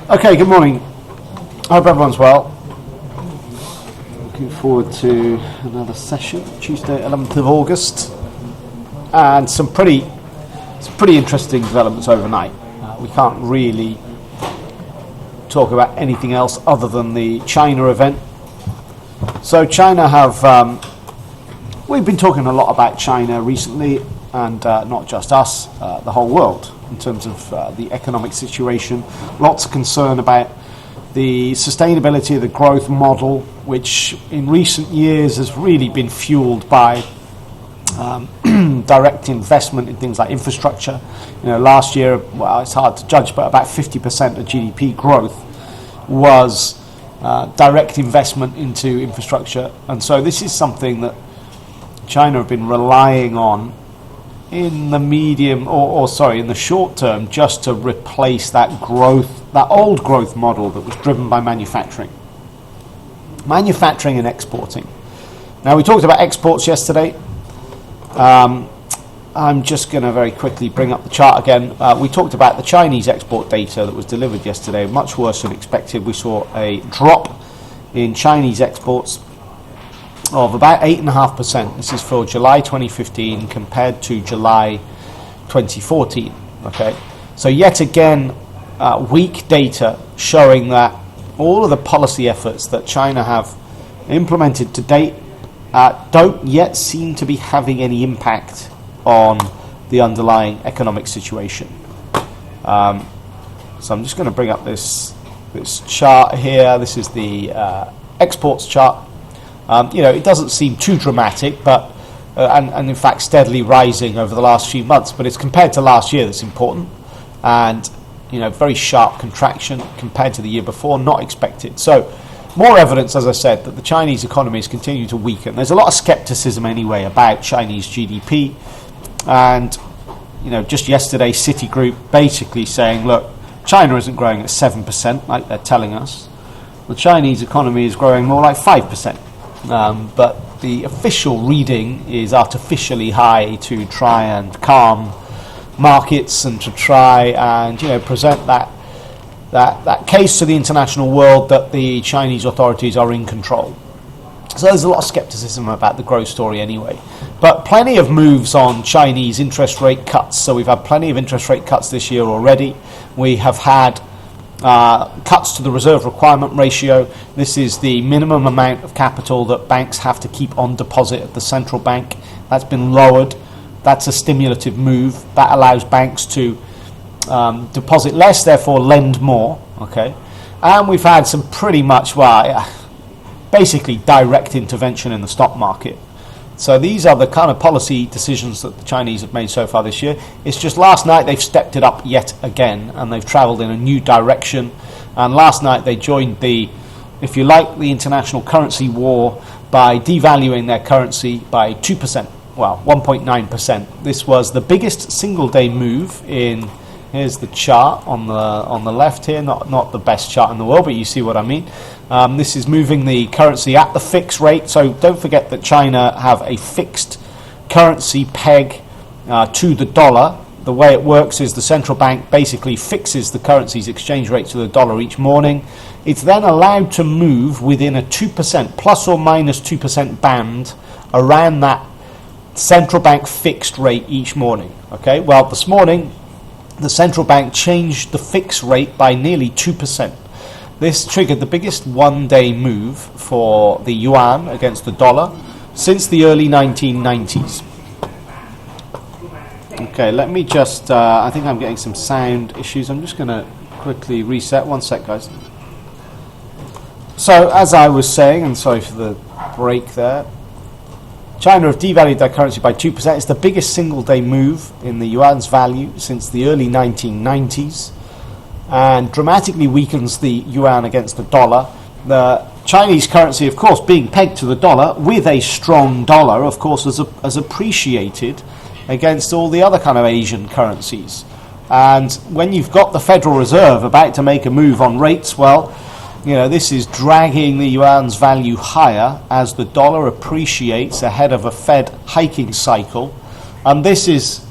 Okay, good morning. I hope everyone's well. Looking forward to another session, Tuesday, 11th of August, and some pretty interesting developments overnight. We can't really talk about anything else other than the China event. So China we've been talking a lot about China recently, and not just us, the whole world, in terms of the economic situation. Lots of concern about the sustainability of the growth model, which in recent years has really been fueled by direct investment in things like infrastructure. Last year, well, it's hard to judge, but about 50% of GDP growth was direct investment into infrastructure. And so this is something that China have been relying on in the medium, in the short term, just to replace that old growth model that was driven by manufacturing and exporting. Now, we talked about exports yesterday. I'm just going to very quickly bring up the chart again. We talked about the Chinese export data that was delivered yesterday, much worse than expected. We saw a drop in Chinese exports of about 8.5%. This is for July 2015 compared to July 2014. Okay, so yet again, weak data showing that all of the policy efforts that China have implemented to date don't yet seem to be having any impact on the underlying economic situation. So I'm just going to bring up this chart here. This is the exports chart. It doesn't seem too dramatic, but and in fact steadily rising over the last few months. But it's compared to last year that's important, and very sharp contraction compared to the year before, not expected. So more evidence, as I said, that the Chinese economy is continuing to weaken. There's a lot of skepticism anyway about Chinese GDP, and just yesterday Citigroup basically saying, look, China isn't growing at 7% like they're telling us. The Chinese economy is growing more like 5%. But the official reading is artificially high to try and calm markets and to try and present that case to the international world that the Chinese authorities are in control. So there's a lot of skepticism about the growth story anyway. But plenty of moves on Chinese interest rate cuts. So we've had plenty of interest rate cuts this year already. We have had cuts to the reserve requirement ratio. This is the minimum amount of capital that banks have to keep on deposit at the central bank. That's been lowered. That's a stimulative move. That allows banks to deposit less, therefore lend more. Okay, and we've had some pretty much, basically direct intervention in the stock market. So these are the kind of policy decisions that the Chinese have made so far this year. It's just last night they've stepped it up yet again, and they've travelled in a new direction. And last night they joined the international currency war by devaluing their currency by 2%, 1.9%. This was the biggest single-day move in. Here's the chart on the left here, not the best chart in the world, but you see what I mean. This is moving the currency at the fixed rate. So don't forget that China have a fixed currency peg to the dollar. The way it works is the central bank basically fixes the currency's exchange rate to the dollar each morning. It's then allowed to move within a 2%, plus or minus 2% band around that central bank fixed rate each morning. Okay, well, this morning the central bank changed the fixed rate by nearly 2%. This triggered the biggest one-day move for the yuan against the dollar since the early 1990s. Okay, let me just, I think I'm getting some sound issues. I'm just going to quickly reset. One sec, guys. So, as I was saying, and sorry for the break there, China have devalued their currency by 2%. It's the biggest single-day move in the yuan's value since the early 1990s, and dramatically weakens the yuan against the dollar. The Chinese currency, of course, being pegged to the dollar, with a strong dollar, of course, has appreciated against all the other kind of Asian currencies. And when you've got the Federal Reserve about to make a move on rates, this is dragging the yuan's value higher as the dollar appreciates ahead of a Fed hiking cycle. And this is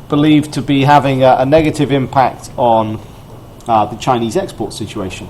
believed to be having a negative impact on the Chinese export situation.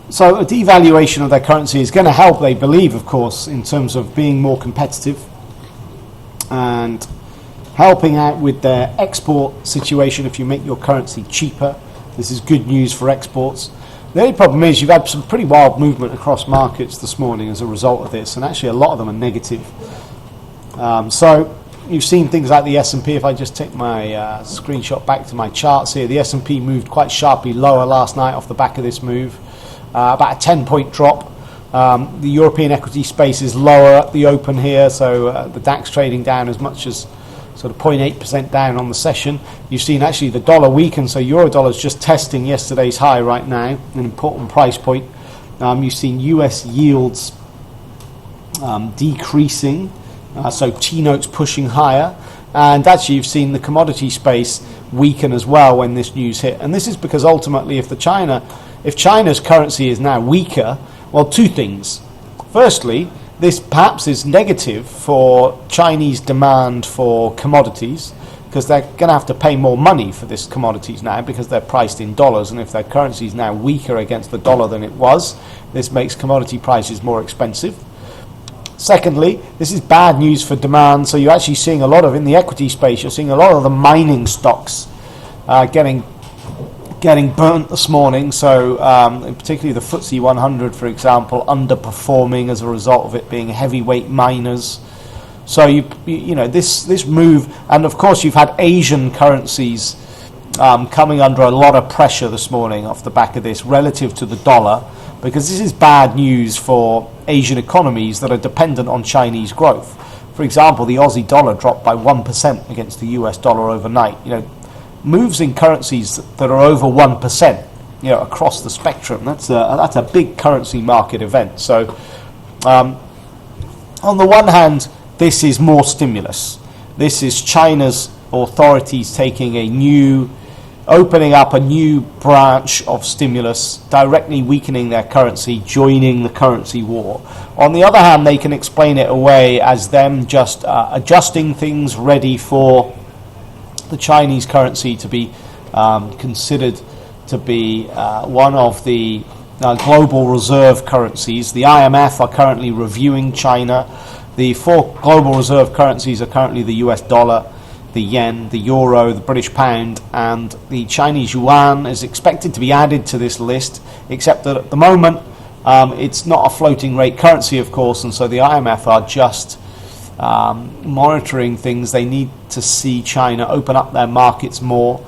So a devaluation of their currency is going to help, they believe, of course, in terms of being more competitive and helping out with their export situation. If you make your currency cheaper, this is good news for exports. The only problem is you've had some pretty wild movement across markets this morning as a result of this, and actually a lot of them are negative. So you've seen things like the S&P. If I just take my screenshot back to my charts here, the S&P moved quite sharply lower last night off the back of this move, about a 10-point drop. The European equity space is lower at the open here, so the DAX trading down as much as sort of 0.8% down on the session. You've seen actually the dollar weaken, so euro dollar is just testing yesterday's high right now, an important price point. You've seen US yields decreasing, so T-notes pushing higher, and actually you've seen the commodity space weaken as well when this news hit. And this is because ultimately if China's currency is now weaker, well, two things. Firstly, this perhaps is negative for Chinese demand for commodities, because they're going to have to pay more money for these commodities now because they're priced in dollars, and if their currency is now weaker against the dollar than it was, this makes commodity prices more expensive. Secondly, this is bad news for demand, so you're actually seeing a lot of, in the equity space, you're seeing a lot of the mining stocks getting burnt this morning, so particularly the FTSE 100, for example, underperforming as a result of it being heavyweight miners. So you know this move, and of course you've had Asian currencies coming under a lot of pressure this morning off the back of this relative to the dollar, because this is bad news for Asian economies that are dependent on Chinese growth. For example, the Aussie dollar dropped by 1% against the US dollar overnight. You know, moves in currencies that are over 1%, you know, across the spectrum. That's a big currency market event. So, on the one hand, this is more stimulus. This is China's authorities opening up a new branch of stimulus, directly weakening their currency, joining the currency war. On the other hand, they can explain it away as them just adjusting things ready for the Chinese currency to be considered to be one of the global reserve currencies. The IMF are currently reviewing China. The four global reserve currencies are currently the US dollar, the yen, the euro, the British pound, and the Chinese yuan is expected to be added to this list, except that at the moment it's not a floating rate currency, of course, and so the IMF are just monitoring things. They need to see China open up their markets more.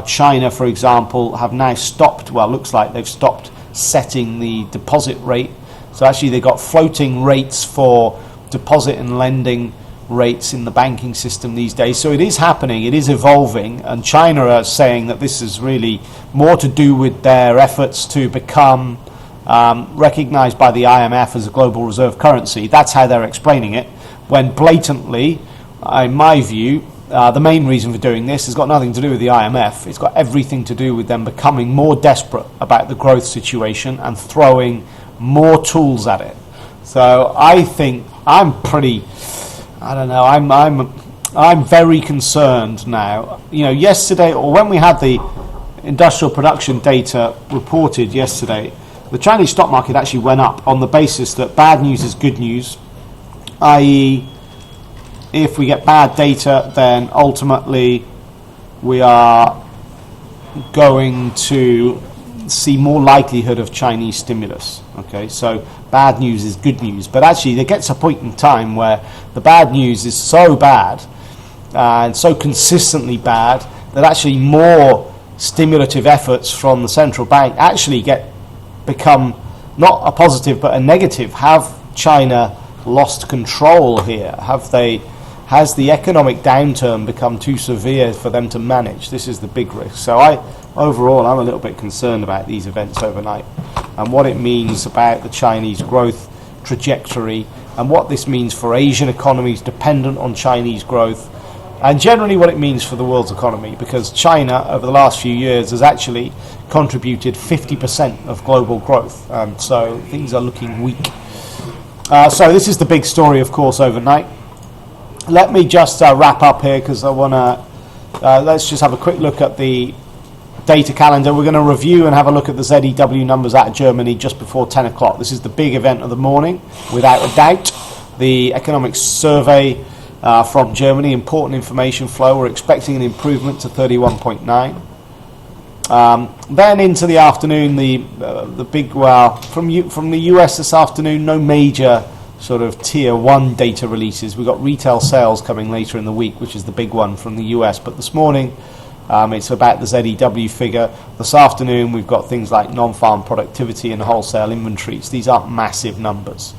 China, for example, have now stopped, well, looks like they've stopped setting the deposit rate. So actually they've got floating rates for deposit and lending rates in the banking system these days. So it is happening, it is evolving, and China are saying that this is really more to do with their efforts to become recognized by the IMF as a global reserve currency. That's how they're explaining it, when blatantly, in my view, the main reason for doing this has got nothing to do with the IMF. It's got everything to do with them becoming more desperate about the growth situation and throwing more tools at it. So I think I'm very concerned now. You know, yesterday, or when we had the industrial production data reported yesterday, the Chinese stock market actually went up on the basis that bad news is good news, i.e., if we get bad data, then ultimately we are going to see more likelihood of Chinese stimulus. Okay, so bad news is good news, but actually there gets a point in time where the bad news is so bad and so consistently bad that actually more stimulative efforts from the central bank actually become not a positive but a negative. Have China lost control here? Has the economic downturn become too severe for them to manage? This is the big risk. So overall, I'm a little bit concerned about these events overnight and what it means about the Chinese growth trajectory and what this means for Asian economies dependent on Chinese growth, and generally what it means for the world's economy, because China over the last few years has actually contributed 50% of global growth, so things are looking weak. So this is the big story, of course, overnight. Let me just wrap up here, because I want to let's just have a quick look at the data calendar. We're going to review and have a look at the ZEW numbers out of Germany just before 10 o'clock. This is the big event of the morning, without a doubt. The economic survey from Germany, important information flow. We're expecting an improvement to 31.9. Then into the afternoon, the big, from the US this afternoon, no major sort of tier 1 data releases. We've got retail sales coming later in the week, which is the big one from the US. But this morning, it's about the ZEW figure. This afternoon, we've got things like non-farm productivity and wholesale inventories. These aren't massive numbers.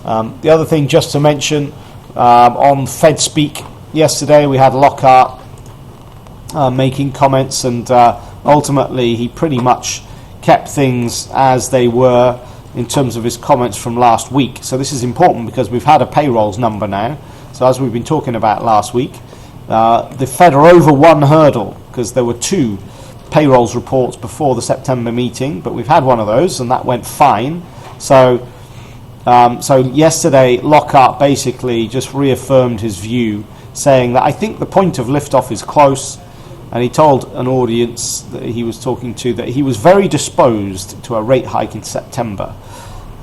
The other thing just to mention, on Fed Speak yesterday, we had Lockhart making comments, and ultimately he pretty much kept things as they were in terms of his comments from last week. So this is important because we've had a payrolls number now. So as we've been talking about last week, the Fed are over one hurdle because there were 2 payrolls reports before the September meeting, but we've had one of those and that went fine. So yesterday Lockhart basically just reaffirmed his view, saying that I think the point of liftoff is close. And he told an audience that he was talking to that he was very disposed to a rate hike in September.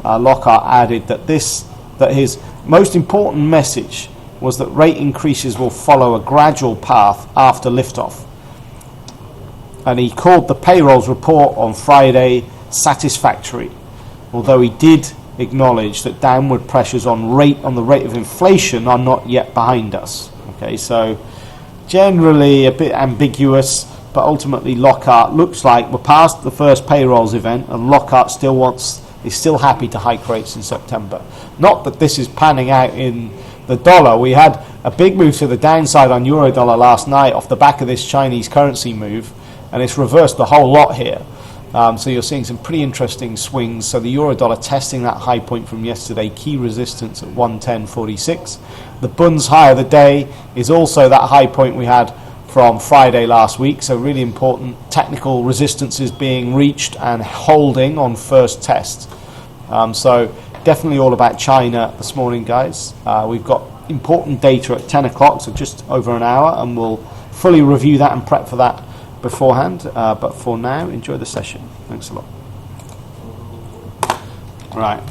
Lockhart added that his most important message was that rate increases will follow a gradual path after liftoff. And he called the payrolls report on Friday satisfactory, although he did acknowledge that downward pressures on the rate of inflation are not yet behind us. Okay, so generally a bit ambiguous, but ultimately Lockhart looks like we're past the first payrolls event, and Lockhart is still happy to hike rates in September. Not that this is panning out in the dollar. We had a big move to the downside on euro dollar last night off the back of this Chinese currency move, and it's reversed the whole lot here. So you're seeing some pretty interesting swings. So the euro dollar testing that high point from yesterday, key resistance at 110.46. The Bunds high of the day is also that high point we had from Friday last week. So really important technical resistances being reached and holding on first test. So definitely all about China this morning, guys. We've got important data at 10 o'clock, so just over an hour, and we'll fully review that and prep for that beforehand, but for now, enjoy the session. Thanks a lot. Right,